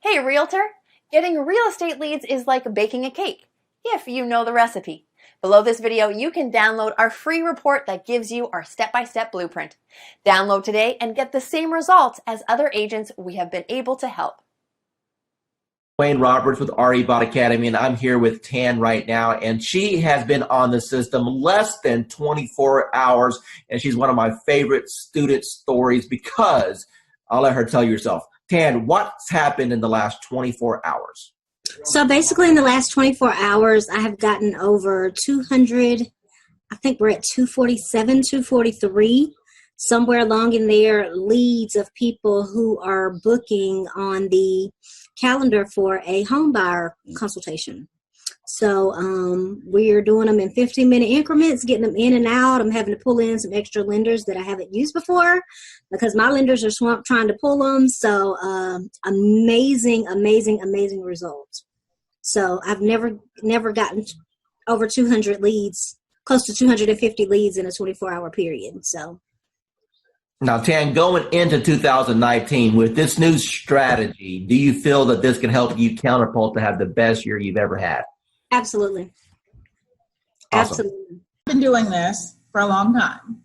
Hey, realtor! Getting real estate leads is like baking a cake, if you know the recipe. Below this video, you can download our free report that gives you our step-by-step blueprint. Download today and get the same results as other agents we have been able to help. Wayne Roberts with RE Bot Academy, and I'm here with Tan right now, and she has been on the system less than 24 hours, and she's one of my favorite student stories because I'll let her tell you herself. Tan, what's happened in the last 24 hours? So basically in the last 24 hours, I have gotten over 200, I think we're at 247, 243, somewhere along in there, leads of people who are booking on the calendar for a home buyer consultation. So we're doing them in 15-minute increments, getting them in and out. I'm having to pull in some extra lenders that I haven't used before because my lenders are swamped trying to pull them. So amazing results. So I've never gotten over 200 leads, close to 250 leads in a 24-hour period. So. Now, Tan, going into 2019 with this new strategy, do you feel that this can help you catapult to have the best year you've ever had? Absolutely. Awesome. Absolutely. I've been doing this for a long time,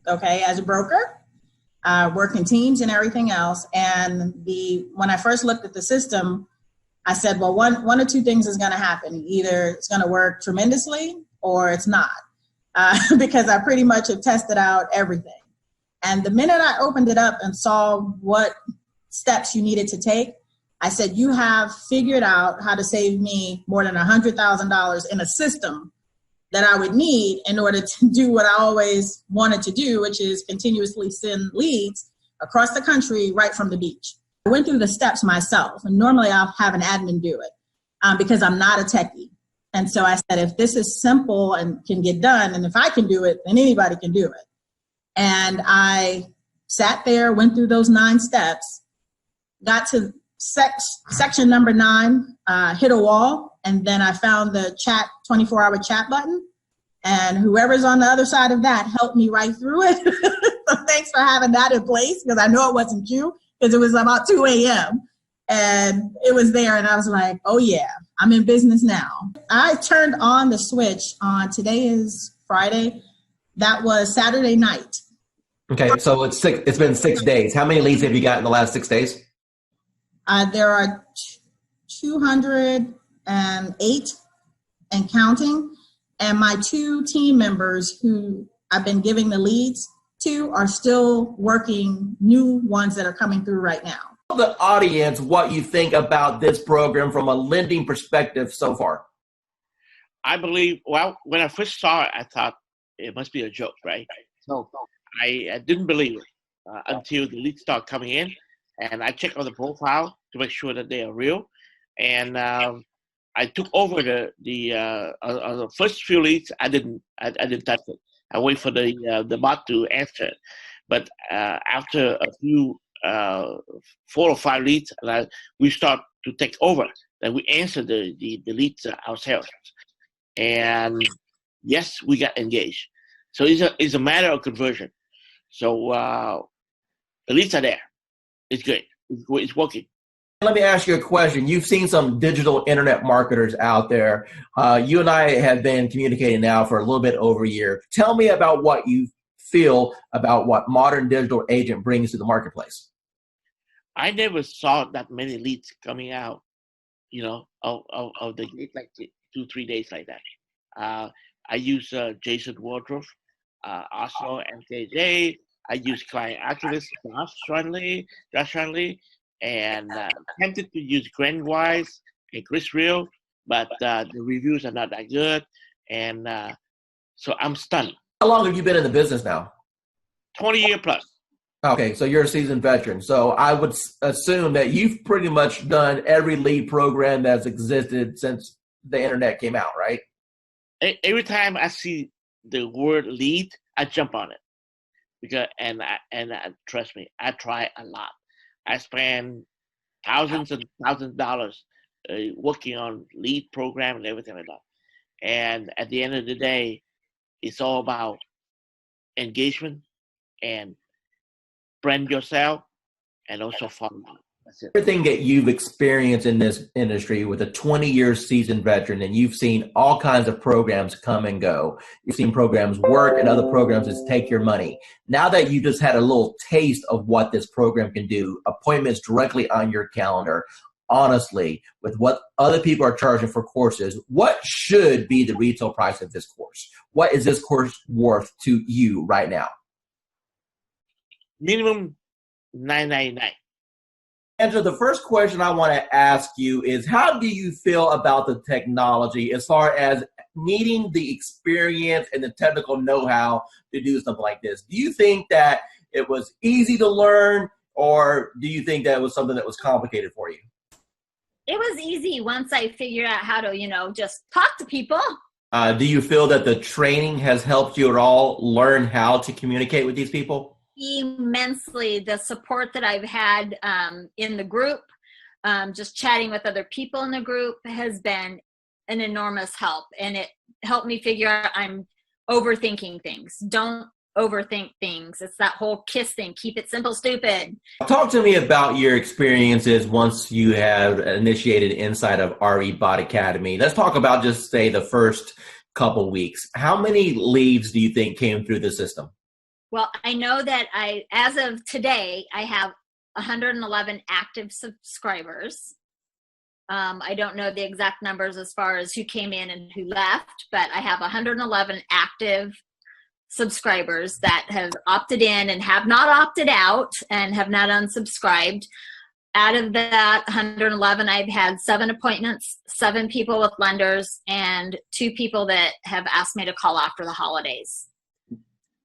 okay, as a broker, working teams and everything else. And when I first looked at the system, I said, well, one or two things is going to happen. Either it's going to work tremendously or it's not, because I pretty much have tested out everything. And the minute I opened it up and saw what steps you needed to take, I said, you have figured out how to save me more than $100,000 in a system that I would need in order to do what I always wanted to do, which is continuously send leads across the country right from the beach. I went through the steps myself, and normally I'll have an admin do it because I'm not a techie. And so I said, if this is simple and can get done, and if I can do it, then anybody can do it. And I sat there, went through those 9 steps, got to section number 9, hit a wall, and then I found the 24-hour chat button, and whoever's on the other side of that helped me right through it. So thanks for having that in place, because I know it wasn't you, because it was about 2 a.m. and it was there, and I was like, oh yeah, I'm in business now. I turned on the switch on, today is Friday, that was Saturday night. Okay, so it's been 6 days. How many leads have you got in the last 6 days? There are 208 and counting. And my 2 team members who I've been giving the leads to are still working new ones that are coming through right now. Tell the audience what you think about this program from a lending perspective so far. I believe, well, when I first saw it, I thought it must be a joke, right? So I didn't believe it until the leads start coming in, and I checked on the profile to make sure that they are real. And I took over the first few leads. I didn't touch it. I wait for the bot to answer it. But after a few 4 or 5 leads, we start to take over. Then we answer the leads ourselves. And yes, we got engaged. So it's a matter of conversion. So the leads are there. It's good. It's working. Let me ask you a question. You've seen some digital internet marketers out there. You and I have been communicating now for a little bit over a year. Tell me about what you feel about what modern digital agent brings to the marketplace. I never saw that many leads coming out, of the gate, like 2-3 days like that. I use Jason Wardrobe, also MKJ. I use client activist Josh Shanley, and tempted to use Grant Wise and Chris Real, but the reviews are not that good, and so I'm stunned. How long have you been in the business now? 20 years plus. Okay, so you're a seasoned veteran. So I would assume that you've pretty much done every lead program that's existed since the internet came out, right? Every time I see the word lead, I jump on it. Because trust me, I try a lot. I spend thousands and thousands of dollars working on lead program and everything like that. And at the end of the day, it's all about engagement and brand yourself and also follow up. That's it. Everything that you've experienced in this industry with a 20-year seasoned veteran, and you've seen all kinds of programs come and go. You've seen programs work and other programs just take your money. Now that you just had a little taste of what this program can do, appointments directly on your calendar, honestly, with what other people are charging for courses, what should be the retail price of this course? What is this course worth to you right now? Minimum $9.99. Angela, the first question I want to ask you is, how do you feel about the technology as far as needing the experience and the technical know-how to do something like this? Do you think that it was easy to learn, or do you think that it was something that was complicated for you? It was easy once I figured out how to, just talk to people. Do you feel that the training has helped you at all learn how to communicate with these people? Immensely. The support that I've had in the group, just chatting with other people in the group, has been an enormous help. And it helped me figure out I'm overthinking things. Don't overthink things. It's that whole KISS thing. Keep it simple, stupid. Talk to me about your experiences once you have initiated inside of RE Bot Academy. Let's talk about just say the first couple weeks. How many leads do you think came through the system? Well, I know that as of today, I have 111 active subscribers. I don't know the exact numbers as far as who came in and who left, but I have 111 active subscribers that have opted in and have not opted out and have not unsubscribed. Out of that 111, I've had 7 appointments, 7 people with lenders, and 2 people that have asked me to call after the holidays.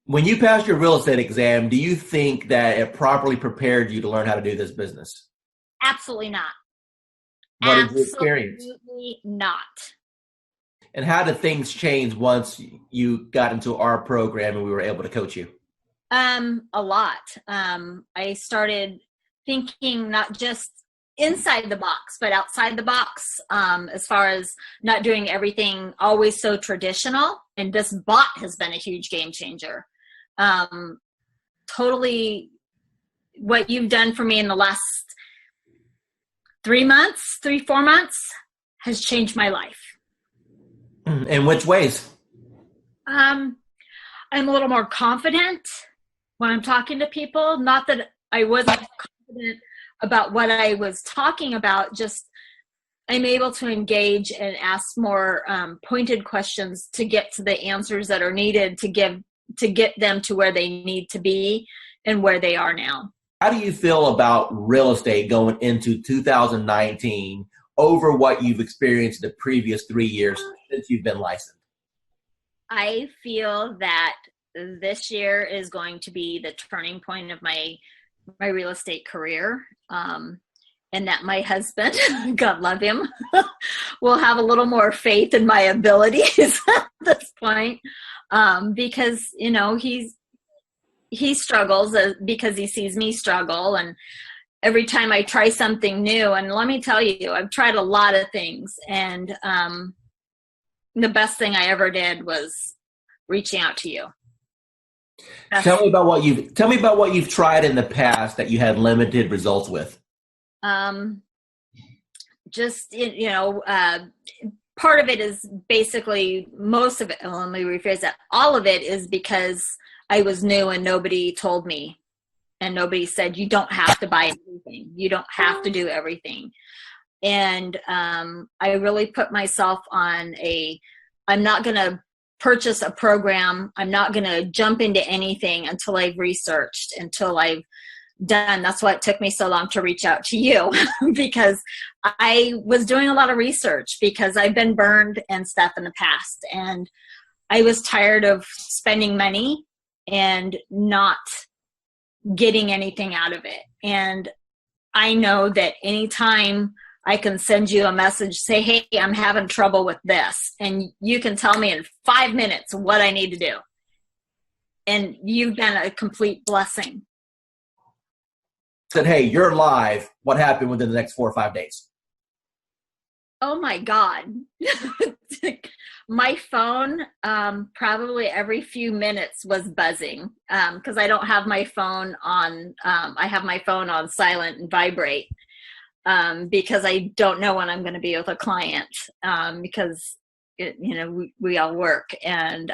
When you passed your real estate exam, do you think that it properly prepared you to learn how to do this business? Absolutely not. What did you experience? Absolutely not. And how did things change once you got into our program and we were able to coach you? A lot. I started thinking not just inside the box, but outside the box, as far as not doing everything always so traditional. And this bot has been a huge game changer. Totally what you've done for me in the last 4 months has changed my life. In which ways? I'm a little more confident when I'm talking to people. Not that I wasn't confident about what I was talking about, just I'm able to engage and ask more pointed questions to get to the answers that are needed to get them to where they need to be and where they are now. How do you feel about real estate going into 2019 over what you've experienced the previous 3 years since you've been licensed? I feel that this year is going to be the turning point of my real estate career. And that my husband, God love him, will have a little more faith in my abilities at this point. Because, he struggles because he sees me struggle. And every time I try something new, and let me tell you, I've tried a lot of things. And the best thing I ever did was reaching out to you. Tell me about what you've tried in the past that you had limited results with. Part of it is basically most of it. Let me rephrase that. All of it is because I was new and nobody told me, and nobody said, you don't have to buy everything. You don't have to do everything. And I really put myself on I'm not going to purchase a program. I'm not going to jump into anything until I've researched, until I've done. That's why it took me so long to reach out to you because I was doing a lot of research because I've been burned and stuff in the past. And I was tired of spending money and not getting anything out of it. And I know that anytime I can send you a message, say, hey, I'm having trouble with this. And you can tell me in 5 minutes what I need to do. And you've been a complete blessing. Said, hey, you're live. What happened within the next 4 or 5 days? Oh my God. My phone, probably every few minutes was buzzing because I don't have my phone on, I have my phone on silent and vibrate. because I don't know when I'm going to be with a client, because we all work, and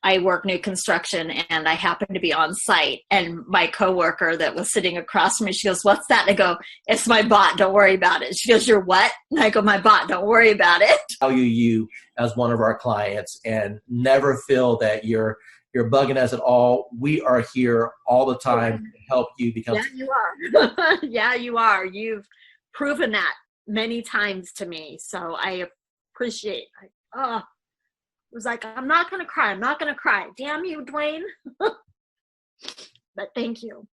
I work new construction, and I happen to be on site, and my coworker that was sitting across from me, she goes, "What's that?" And I go, "It's my bot. Don't worry about it." She goes, "You're what?" And I go, "My bot. Don't worry about it." Value you as one of our clients and never feel that you're bugging us at all. We are here all the time to help you become. Yeah, you are. Yeah, you are. You've proven that many times to me. So I appreciate it. It was like, I'm not going to cry. I'm not going to cry. Damn you, Dwayne. But thank you.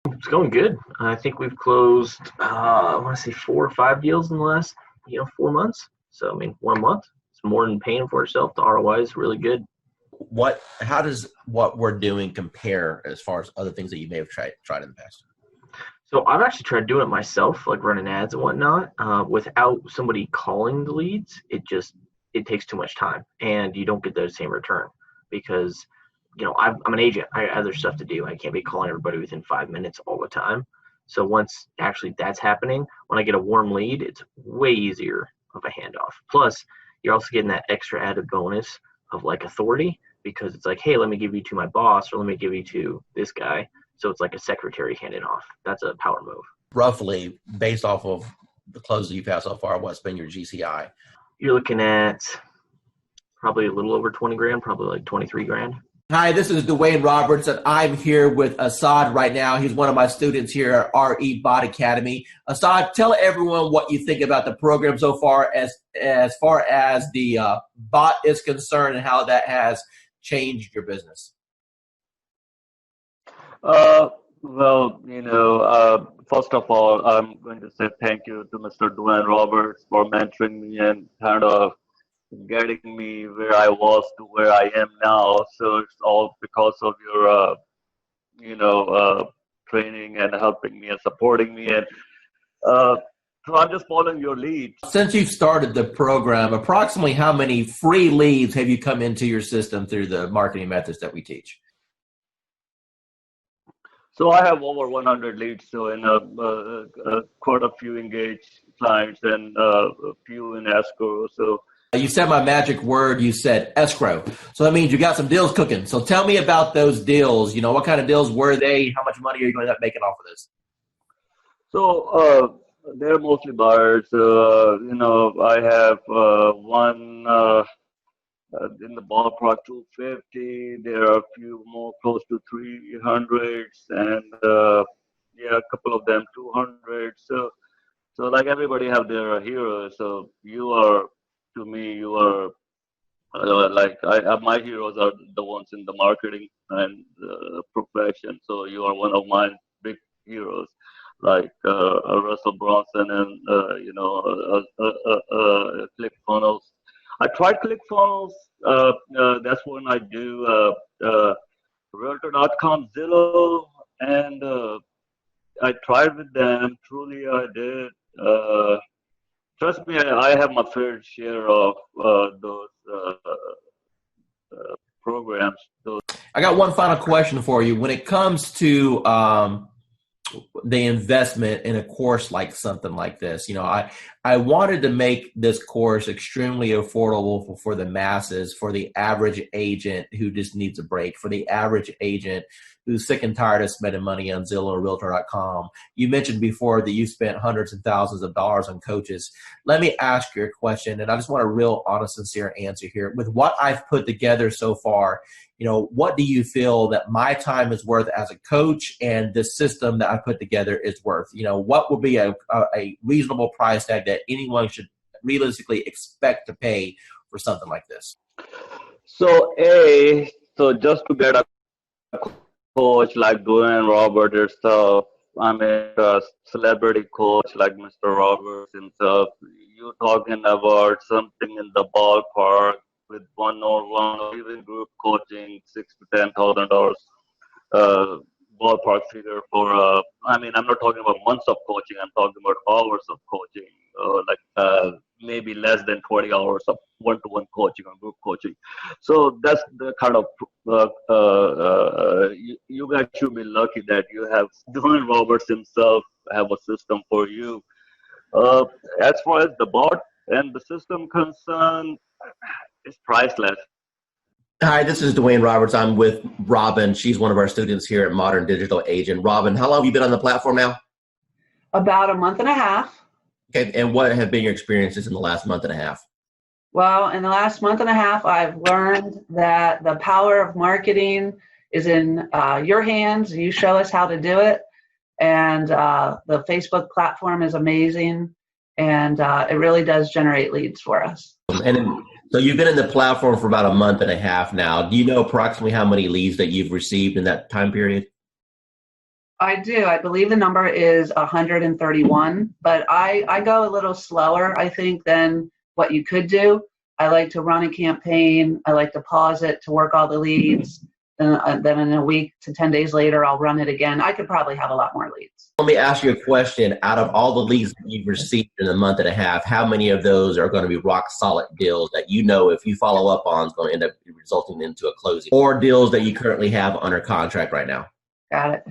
It's going good. I think we've closed, I want to say 4 or 5 deals in the last, 4 months. So, I mean, 1 month, it's more than paying for itself. The ROI is really good. How does what we're doing compare as far as other things that you may have tried in the past? So I've actually tried doing it myself, like running ads and whatnot, without somebody calling the leads. It takes too much time, and you don't get the same return because, I'm an agent. I have other stuff to do. I can't be calling everybody within 5 minutes all the time. So once actually that's happening, when I get a warm lead, it's way easier of a handoff. Plus, you're also getting that extra added bonus of like authority, because it's like, hey, let me give you to my boss, or let me give you to this guy. So it's like a secretary handing off. That's a power move. Roughly, based off of the closes you've had so far, what's been your GCI? You're looking at probably a little over 20 grand, probably like 23 grand. Hi, this is Dwayne Roberts, and I'm here with Assad right now. He's one of my students here at RE Bot Academy. Assad, tell everyone what you think about the program so far as the bot is concerned and how that has changed your business. First of all, I'm going to say thank you to Mr. Dwayne Roberts for mentoring me and kind of getting me where I was to where I am now. So it's all because of your, training and helping me and supporting me. And so I'm just following your lead. Since you've started the program, approximately how many free leads have you come into your system through the marketing methods that we teach? So I have over 100 leads, so in quite a few engaged clients and a few in escrow. So you said my magic word. You said escrow. So that means you got some deals cooking. So tell me about those deals. What kind of deals were they? How much money are you going to end up making off of this? So they're mostly buyers. I have one in the ballpark 250. There are a few more close to 300s, and a couple of them 200. So like everybody have their heroes. So to me, you are my heroes are the ones in the marketing and profession. So you are one of my big heroes, like Russell Bronson and ClickFunnels. I tried ClickFunnels. That's when I do realtor.com, Zillow, and I tried with them. Truly, I did. Trust me, I have my fair share of those programs. I got one final question for you. When it comes to the investment in a course like something like this, I wanted to make this course extremely affordable for the masses, for the average agent who just needs a break, for the average agent who's sick and tired of spending money on Zillow or realtor.com. You mentioned before that you spent hundreds and thousands of dollars on coaches. Let me ask you a question, and I just want a real honest, sincere answer here. With what I've put together so far, what do you feel that my time is worth as a coach and the system that I put together is worth? What would be a reasonable price tag that anyone should realistically expect to pay for something like this? So just to get a coach like Dwayne Roberts yourself, I mean a celebrity coach like Mr. Roberts himself, you're talking about something in the ballpark with one-on-one or even group coaching, $6,000 to $10,000 ballpark figure for. I'm not talking about months of coaching. I'm talking about hours of coaching, maybe less than 20 hours of one-to-one coaching or group coaching. So that's the kind of you guys should be lucky that you have Dwayne Roberts himself have a system for you. As far as the bot and the system concerned, it's priceless. Hi, this is Dwayne Roberts. I'm with Robin. She's one of our students here at Modern Digital Agent. Robin, how long have you been on the platform now? About a month and a half. Okay, and what have been your experiences in the last month and a half? Well, in the last month and a half, I've learned that the power of marketing is in your hands. You show us how to do it. And the Facebook platform is amazing. And it really does generate leads for us. So you've been in the platform for about a month and a half now. Do you know approximately how many leads that you've received in that time period? I do. I believe the number is 131, but I go a little slower, I think, than what you could do. I like to run a campaign. I like to pause it to work all the leads. Then in a week to 10 days later, I'll run it again. I could probably have a lot more leads. Let me ask you a question. Out of all the leads that you've received in a month and a half, how many of those are going to be rock solid deals that you know if you follow up on is going to end up resulting into a closing, or deals that you currently have under contract right now? Got it.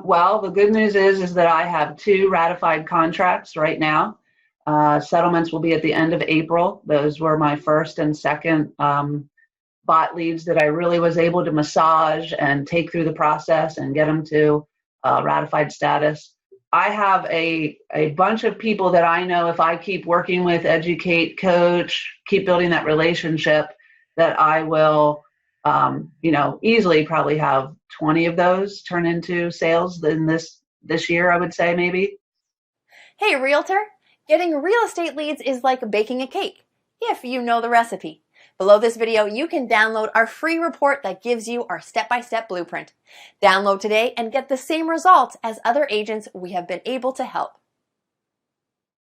Well, the good news is that I have 2 ratified contracts right now. Settlements will be at the end of April. Those were my first and second bot leads that I really was able to massage and take through the process and get them to ratified status. I have a bunch of people that I know if I keep working with, educate, coach, keep building that relationship, that I will easily probably have 20 of those turn into sales in this year, I would say maybe. Hey, realtor, getting real estate leads is like baking a cake, if you know the recipe. Below this video, you can download our free report that gives you our step-by-step blueprint. Download today and get the same results as other agents we have been able to help.